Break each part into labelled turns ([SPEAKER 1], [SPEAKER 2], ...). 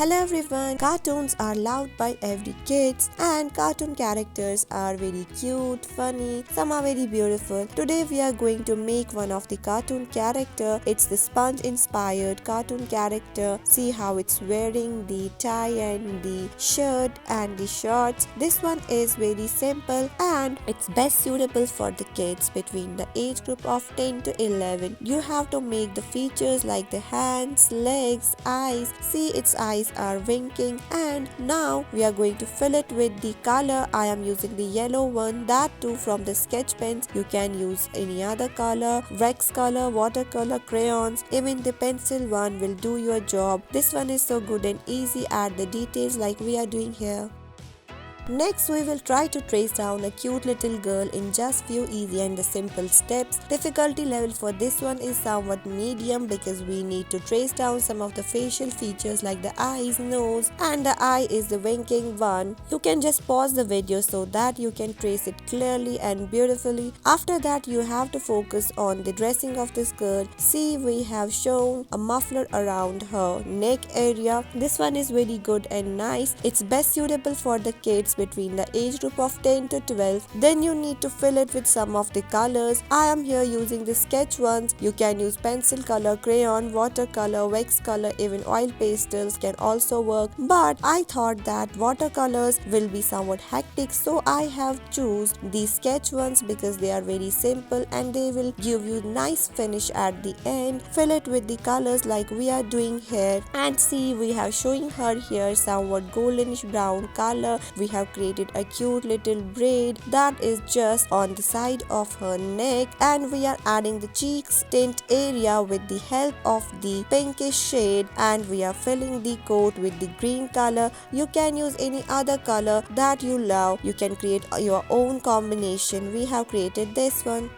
[SPEAKER 1] Hello everyone, cartoons are loved by every kids and cartoon characters are very cute, funny, some are very beautiful. Today we are going to make one of the cartoon character. It's the sponge inspired cartoon character. See how it's wearing the tie and the shirt and the shorts. This one is very simple and it's best suitable for the kids between the age group of 10 to 11. You have to make the features like the hands, legs, eyes. See its eyes are winking, and now we are going to fill it with the color. I am using the yellow one, that too from the sketch pens. You can use any other color, wax color, watercolor, crayons, even the pencil one will do your job. This one is so good and easy. Add the details like we are doing here. Next, we will try to trace down a cute little girl in just few easy and simple steps. Difficulty level for this one is somewhat medium because we need to trace down some of the facial features like the eyes, nose, and the eye is the winking one. You can just pause the video so that you can trace it clearly and beautifully. After that, you have to focus on the dressing of this girl. See, we have shown a muffler around her neck area. This one is very good and nice. It's best suitable for the kids between the age group of 10 to 12. Then you need to fill it with some of the colors. I am here using the sketch ones. You can use pencil color, crayon, watercolor, wax color, even oil pastels can also work. But I thought that watercolors will be somewhat hectic, so I have choose the sketch ones because they are very simple and they will give you nice finish at the end. Fill it with the colors like we are doing here, and see, we have showing her here somewhat goldenish brown color. We have created a cute little braid that is just on the side of her neck, and we are adding the cheeks tint area with the help of the pinkish shade, and we are filling the coat with the green color. You can use any other color that you love. You can create your own combination. We have created this one.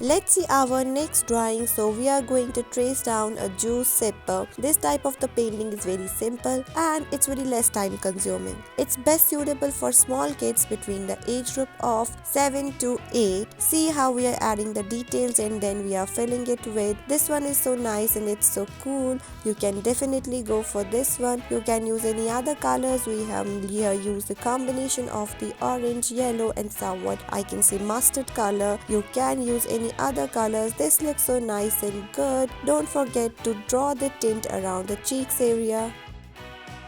[SPEAKER 1] Let's see our next drawing. So we are going to trace down a juice sipper. This type of the painting is very simple and it's very less time consuming. It's best suitable for small kids between the age group of 7 to 8. See how we are adding the details and then we are filling it with. This one is so nice and it's so cool. You can definitely go for this one. You can use any other colors. We have here used a combination of the orange, yellow and somewhat I can say mustard color. You can use any other colors. This looks so nice and good. Don't forget to draw the tint around the cheeks area.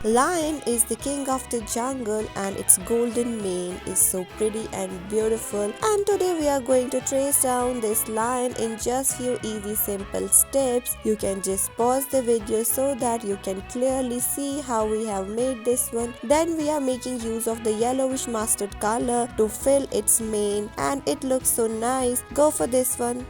[SPEAKER 1] Lion is the king of the jungle and its golden mane is so pretty and beautiful. And today we are going to trace down this lion in just few easy simple steps. You can just pause the video so that you can clearly see how we have made this one. Then we are making use of the yellowish mustard color to fill its mane and it looks so nice. Go for this one.